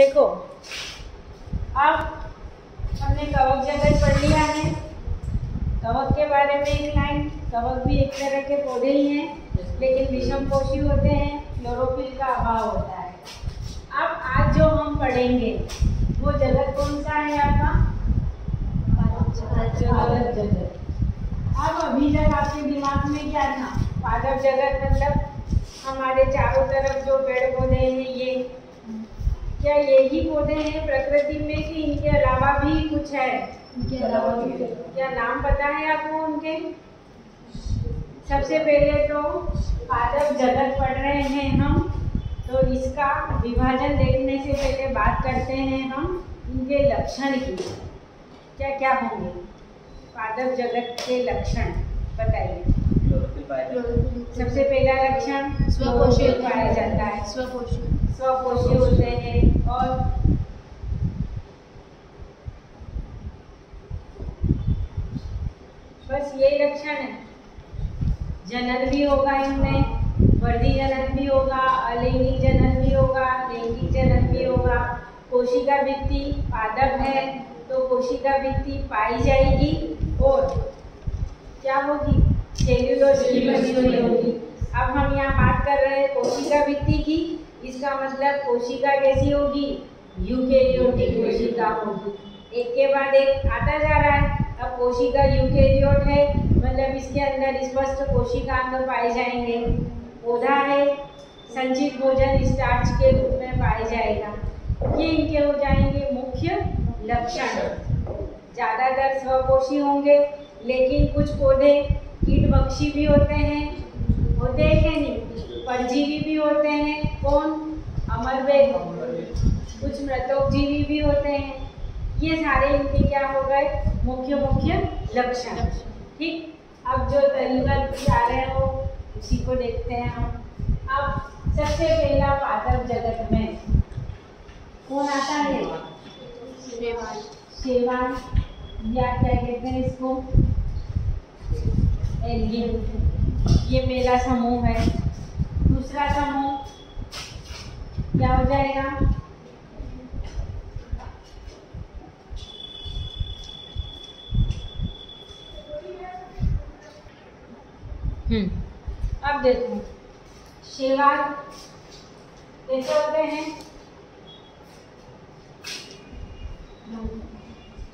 देखो अब हमने कवक जगत पढ़ लिया है। कवक के बारे में एक लाइन, कवक भी एक तरह के पौधे ही हैं, लेकिन विषमपोषी होते हैं, क्लोरोफिल का अभाव होता है। अब आज जो हम पढ़ेंगे वो जगत कौन सा है आपका? पादप जगत। अब अभी तक आपके दिमाग में क्या था? पादप जगत मतलब हमारे चारों तरफ जो पेड़ पौधे हैं, ये क्या यही पौधे हैं प्रकृति में कि इनके अलावा भी कुछ है? इनके अलावा भी क्या नाम पता है आपको उनके? सबसे पहले तो पादप जगत पढ़ रहे हैं हम, तो इसका विभाजन देखने से पहले बात करते हैं हम इनके लक्षण की। क्या क्या होंगे पादप जगत के लक्षण? बताइए। सबसे पहला लक्षण स्वपोषी पाया जाता है। स्वपोषी होते हैं। और बस ये लक्षण है। जनन भी होगा इनमें, वर्धी जनन भी होगा, अलैंगिक जनन भी होगा, लैंगिक जनन भी होगा। कोशिका भित्ति पादप है तो कोशिका भित्ति पाई जाएगी और क्या होगी? सेल्यूलोज की बनी हुई होगी। अब हम यहाँ बात कर रहे हैं कोशिका भित्ति की, इसका मतलब कोशिका कैसी होगी? यूकेरियोटिक कोशिका होगी। एक के बाद एक आता जा रहा है। अब कोशिका यूकेरियोट है मतलब इसके अंदर स्पष्ट कोशिकांग पाए जाएंगे। पौधा है, संचित भोजन स्टार्च के रूप में पाया जाएगा। ये इनके हो जाएंगे मुख्य लक्षण। ज़्यादातर स्वपोषी होंगे, लेकिन कुछ पौधे कीटभक्षी भी होते हैं कि नहीं? परजीवी भी होते हैं। कौन? अमरवेद। कुछ मृतोपजीवी भी होते हैं। ये सारे इनके क्या हो गए? मुख्य लक्षण। ठीक, अब जो तरीका बता रहे हो उसी को देखते हैं हम। अब सबसे पहला पादप जगत में कौन आता है? शैवाल या क्या कहते हैं इसको? एल्गिन। ये पहला समूह है। दूसरा समूह क्या हो जाएगा? अब देखो शैवाल कैसे होते हैं?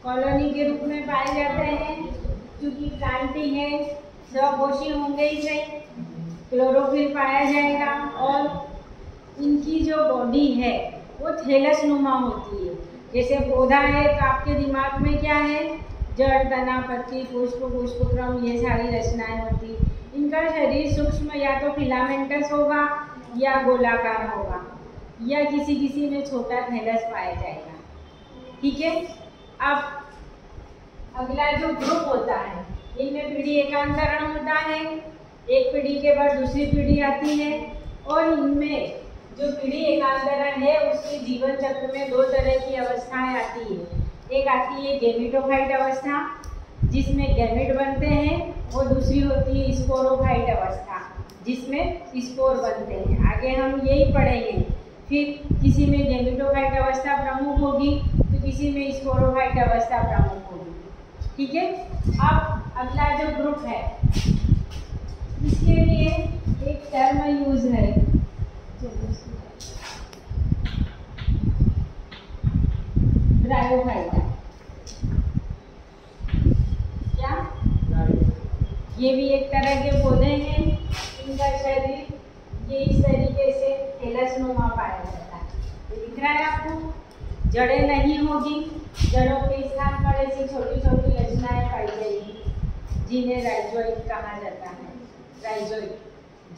कॉलोनी के रूप में पाए जाते हैं, क्योंकि प्लांटिंग है, स्वपोषी होंगे ही सही, क्लोरोफिल पाया जाएगा और इनकी जो बॉडी है वो थैलस नुमा होती है। जैसे पौधा है तो आपके दिमाग में क्या है? जड़, तना, पत्ती, पुष्प, पुष्पक्रम, ये सारी रचनाएं होती। इनका शरीर सूक्ष्म या तो फिलामेंटस होगा या गोलाकार होगा, या किसी में छोटा थैलस पाया जाएगा। ठीक है। अब अगला जो ग्रुप होता है, इनमें पीढ़ी एकांतरण होता है। एक पीढ़ी के बाद दूसरी पीढ़ी आती है और इनमें जो पीढ़ी एकांतरण है उसके जीवन चक्र में दो तरह की अवस्थाएं आती है। एक आती है गैमेटोफाइट अवस्था, जिसमें गैमेट बनते हैं, और दूसरी होती है स्पोरोफाइट अवस्था, जिसमें स्पोर बनते हैं। आगे हम यही पढ़ेंगे। फिर किसी में गैमेटोफाइट अवस्था प्रमुख होगी तो किसी में स्पोरोफाइट अवस्था प्रमुख होगी। ठीक है। अब अगला जो ग्रुप है, इसके लिए एक टर्म यूज है, ब्रायोफाइटा। क्या? ये भी एक तरह के पौधे हैं। इनका शरीर ये इस तरीके से थैलस नुमा पाया जाता है। ये दिख रहा है आपको? जड़ें नहीं होगी, जड़ों के स्थान पर ऐसी छोटी छोटी रचनाएं पाई जाएगी, जिन्हें राइजोइड कहा जाता है। राइजोइड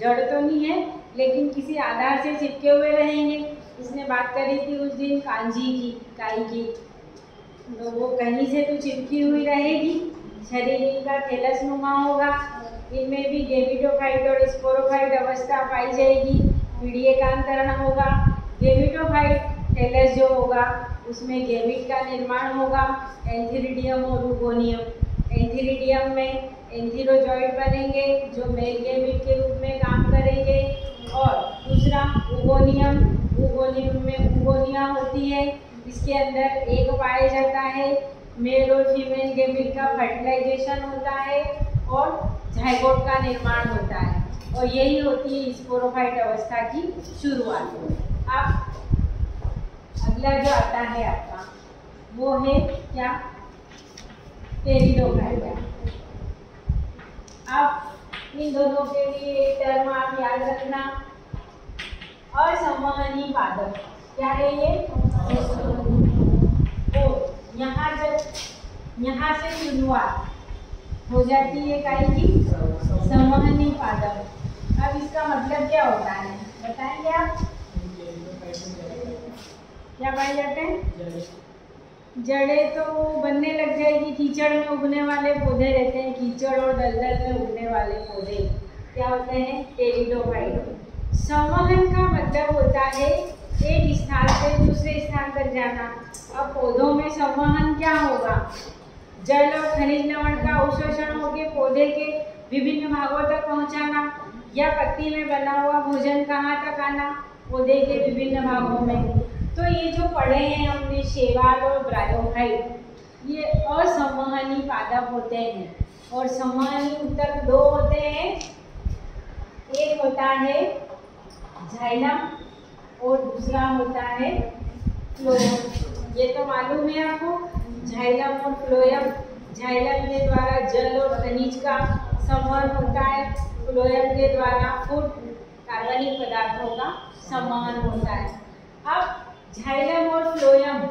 जड़ तो नहीं है, लेकिन किसी आधार से चिपके हुए रहेंगे। इसने बात करी थी उस दिन कांजी की, काई की, तो वो कहीं से तो चिपकी हुई रहेगी। शरीर इनका थैलस नुमा होगा। इनमें भी गैमेटोफाइट और स्पोरोफाइट अवस्था पाई जाएगी। पीढ़ी एकांतरण होगा। गैमेटोफाइट थैलस जो होगा उसमें गैमेट का निर्माण होगा, एंथीरिडियम और रूगोनियम। एंथीरिडियम में एंथीरोजॉइड बनेंगे जो मेल गैमेट के रूप में काम करेंगे, और दूसरा रूगोनियम ओवोनियम में ओवोनिया होती है, इसके अंदर एग पाया जाता है, मेल और फीमेल गैमेट का फर्टिलाइजेशन होता है और जाइगोट का निर्माण होता है, और यही होती है स्पोरोफाइट अवस्था की शुरुआत। अब अगला जो आता है आपका वो है क्या, टेरिडोफाइटा। अब इन दोनों के लिए एक टर्म आप याद रखना, असंवहनी पादप। क्या है ये? और यहाँ से शुरुआत हो जाती है काई की संवहनी पादप। अब इसका मतलब क्या होता है बताएंगे आप? क्या पाए जाते हैं? जड़ें तो बनने लग जाएगी, कीचड़ में उगने वाले पौधे रहते हैं, कीचड़ और दलदल में उगने वाले पौधे क्या होते हैं? टेरिडोफाइट। संवहन का मतलब होता है एक स्थान से दूसरे स्थान पर जाना। अब पौधों में संवहन क्या होगा? जल और खनिज लवण का अवशोषण होकर पौधे के विभिन्न भागों तक पहुंचाना, या पत्ती में बना हुआ भोजन कहाँ तक आना? पौधे के विभिन्न भागों में। तो ये जो पढ़े हैं हमने शैवाल और ब्रायोफाइट, ये असंवहनी पादप होते हैं, और संवहनी ऊतक दो होते हैं, एक होता है जाइलम और दूसरा होता है फ्लोएम। ये तो मालूम है आपको, जाइलम और फ्लोएम। जाइलम के द्वारा जल और खनिज का संवहन होता है, फ्लोएम के द्वारा फूड कार्बनिक पदार्थों का संवहन होता है। अब जाइलम और फ्लोएम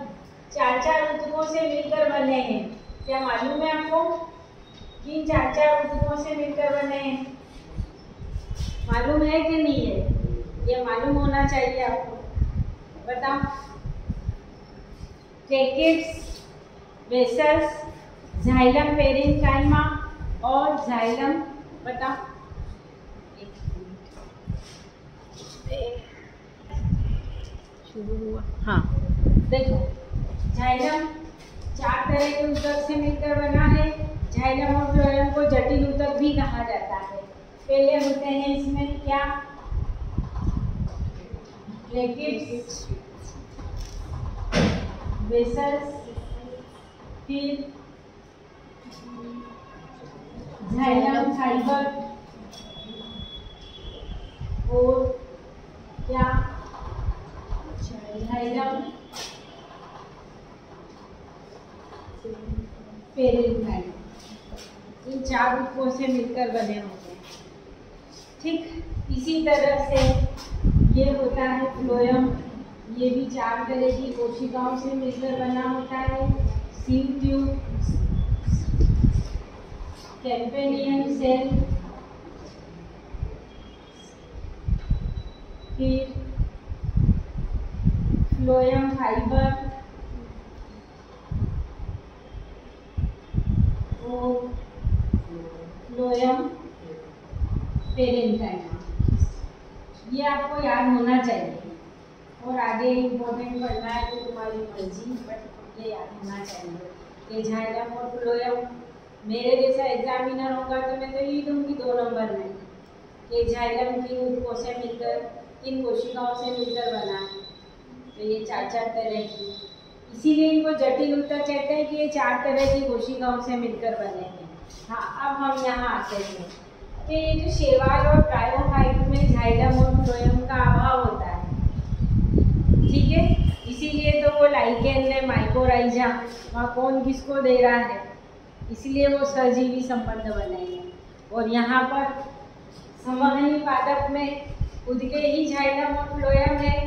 चार ऊतकों से मिलकर बने हैं। क्या मालूम है आपको? किन चार ऊतकों से मिलकर बने हैं? मालूम है कि नहीं है? ये मालूम होना चाहिए आपको। बताओ। ट्रैकेट्स, वेसल्स, जाइलम पेरेन्काइमा और जाइलम, बताओ। शुरू हुआ। हाँ देखो, जाइलम चार तरह के ऊतक से मिलकर बना है। जाइलम और फ्लोएम को जटिल ऊतक भी कहा जाता है। पहले होते हैं इसमें क्या? ट्रैकेट्स, वेसल्स, फिर जाइलम फाइबर और क्या? Xylem parenchyma. इन चार ऊतकों से मिलकर बने होते हैं। ठीक इसी तरह से ये होता है फ्लोएम। ये भी चार तरह की कोशिकाओं से मिलकर बना होता है। सीव ट्यूब, कैम्पेनियन सेल, फिर फ्लोएम फाइबर और फ्लोएम पेरेन्काइमा। ये आपको याद होना चाहिए, और आगे इम्पोर्टेंट पढ़ना है तो तुम्हारी मर्जी, बट ये याद होना चाहिए कि जाइलम और फ्लोएम। मेरे जैसा एग्जामिनर होगा तो मैं तो ये दूंगी 2 नंबर में कि जाइलम किन ऊतकों से मिलकर, किन कोशिकाओं से मिलकर बना है। तो ये चार तरह की, इसीलिए इनको जटिल ऊतक कहते हैं कि ये 4 तरह की कोशिकाओं से मिलकर बने हैं। हाँ, अब हम यहाँ आते हैं कि ये जो शैवाल और ब्रायोफाइट में जाइलम और फ्लोएम का अभाव होता है, ठीक है। इसीलिए तो वो लाइकेन ने माइकोराइजा, वहाँ कौन किसको दे रहा है, इसलिए वो सहजीवी संबंध बने हैं। और यहाँ पर संवहनी पादप में खुद के ही जाइलम और फ्लोएम है,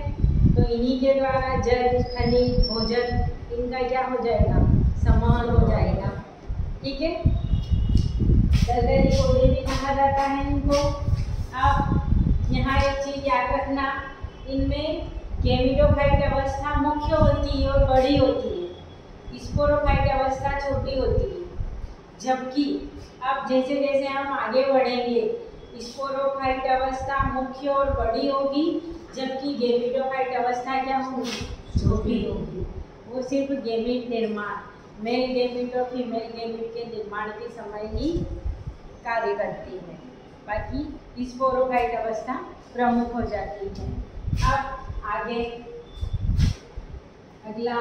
तो इन्हीं के द्वारा जल, खनिज, भोजन, इनका क्या हो जाएगा? संवहन हो जाएगा। ठीक है। दलदली पौधे भी कहा जाता है इनको। अब यहाँ एक चीज याद रखना, इनमें गैमेटोफाइट अवस्था मुख्य होती है और बड़ी होती है, स्पोरोफाइट अवस्था छोटी होती है। जबकि अब जैसे जैसे हम आगे बढ़ेंगे, स्पोरोफाइट अवस्था मुख्य और बड़ी होगी, जबकि गैमेटोफाइट अवस्था क्या होगी? छोटी होगी। वो सिर्फ गैमेट निर्माण, मेल गैमेट और फीमेल गैमेट के निर्माण के समय ही कार्य करती है, बाकी स्पोरोफाइट अवस्था प्रमुख हो जाती है। अब आगे आगे अगला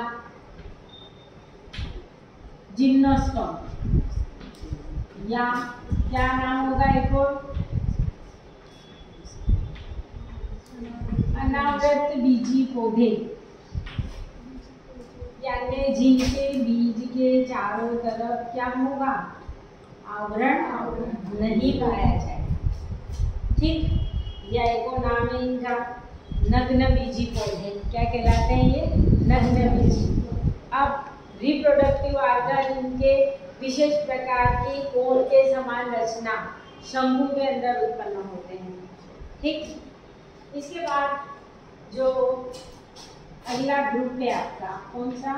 जिम्नोस्पर्म, या क्या नाम होगा एक और, अनावृत बीजी पौधे, यानी जिनके बीज के चारों तरफ क्या होगा, आवरण नहीं पाया जाए। ठीक, या एक और नाम है इनका नग्न बीजी पौधे। क्या कहलाते हैं ये, नग्न बीजी। अब रिप्रोडक्टिव आर्गन इनके विशेष प्रकार की कोण के समान रचना शंकु के अंदर उत्पन्न होते हैं। ठीक, इसके बाद जो अगला ग्रुप है आपका कौन सा,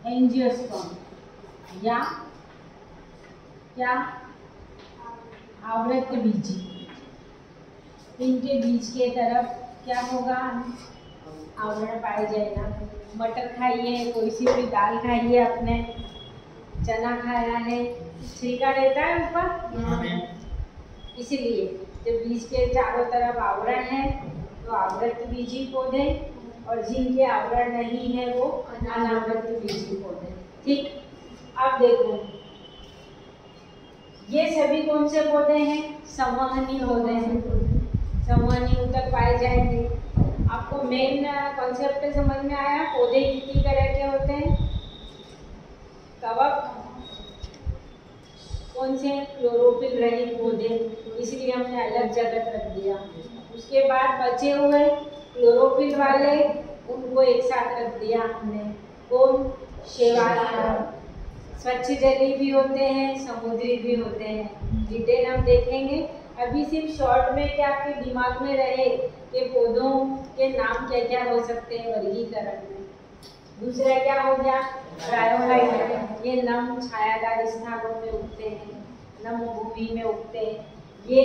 एंजियोस्पर्म, या क्या, आवृत बीजी। इनके बीज के तरफ क्या होगा, आवरण पाया जाएगा। मटर खाइए, कोई सी भी दाल खाइए, आपने चना खाया है, छिलका रहता है ऊपर, इसलिए जब बीज के चारों तरफ आवरण है तो आवृत बीजी पौधे, और जिनके आवरण नहीं है वो अनावृत बीजी पौधे। ठीक, अब देखो ये सभी कौन से पौधे हैं, संवहनी पौधे हैं, संवहनी ऊतक पाए जाएंगे। आपको मेन कॉन्सेप्ट समझ में आया, पौधे कितनी तरह के होते हैं, कवक, कौन से, क्लोरोफिल रहित पौधे, इसलिए हमने अलग जगह रख दिया। उसके बाद बचे हुए क्लोरोफिल वाले, उनको एक साथ रख दिया हमने, कौन, शैवाल, स्वच्छ जलीय भी होते हैं, समुद्री भी होते हैं। डिटेल हम देखेंगे। अभी सिर्फ शॉर्ट में क्या आपके दिमाग में रहे कि पौधों के नाम क्या क्या हो सकते हैं वर्गीकरण में। दूसरा क्या हो गया, ब्रायोफाइट, ये नम छायादार स्थानों में उगते हैं, नम भूमि में उगते हैं। ये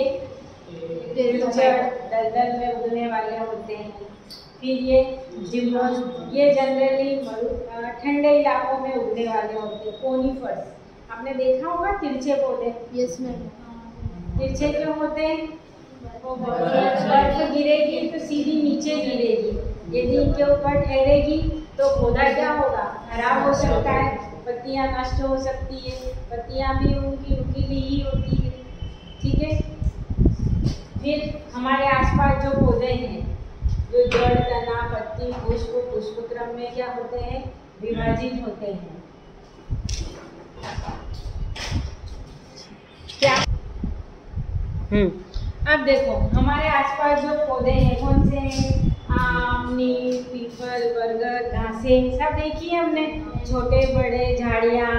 दलदल में उगने वाले होते हैं। फिर ये जिम्नोस, ये जनरली ठंडे इलाकों में उगने वाले होते हैं। कोनिफर्स, आपने देखा होगा तिरछे पौधे, यस मैम, तिरछे क्यों होते हैं, बर्फ गिरेगी तो सीधी नीचे गिरेगी, यदि इनके ऊपर ठहरेगी तो पौधा क्या होगा, खराब हो सकता है, पत्तियां नष्ट हो सकती है, पत्तियां भी उनकी नुकीली ही होती है। ठीक है, फिर हमारे आसपास जो पौधे हैं, जो जड़, तना, पत्ती, पुष्प, पुष्पक्रम में क्या होते हैं, विभाजित होते हैं। क्या, अब देखो हमारे आसपास जो पौधे हैं कौन से हैं, आम, नीम, पीपल, बरगद, घासें, सब देखी है हमने, छोटे बड़े झाड़ियाँ,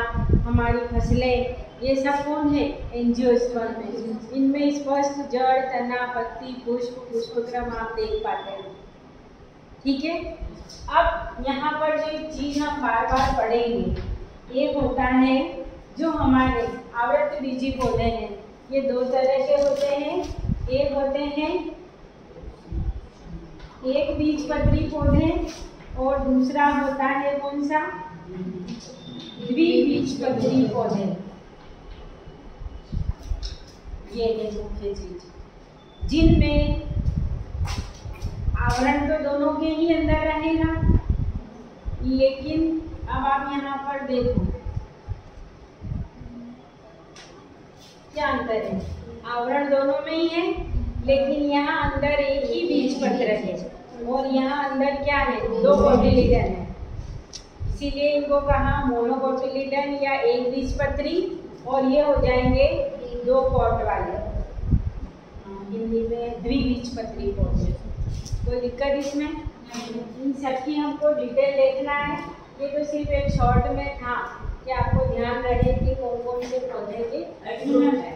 हमारी फसलें, ये सब कौन है, एंजियोस्पर्म है। इनमें स्पष्ट जड़, तना, पत्ती, पुष्प, पुष्पक्रम आप देख पाते हैं। ठीक है, अब यहाँ पर जो चीज हम बार बार पढ़ेंगे, एक होता है जो हमारे आवृत बीजी पौधे हैं, ये दो तरह के होते हैं। एक होते हैं एक बीजपत्री पौधे, और दूसरा होता है कौन सा, द्विबीजपत्री पौधे। ये है मुख्य चीज, जिनमें आवरण तो दोनों के ही अंदर रहेगा, लेकिन अब आप यहाँ पर देखो क्या अंतर है, आवरण दोनों में ही है, लेकिन यहाँ अंदर एक ही बीजपत्र है और यहाँ अंदर क्या है, दो कोटिलीडन है, इसीलिए इनको कहा मोनोकोटिलीडन या एक बीजपत्री, और ये हो जाएंगे दो पॉट वाले, हिंदी में द्विबीजपत्री पौधे। कोई दिक्कत इसमें, इन सबकी हमको डिटेल देखना है। ये तो सिर्फ एक शॉर्ट में था कि आपको ध्यान रहे कि कौन कौन से पौधे के गुण है।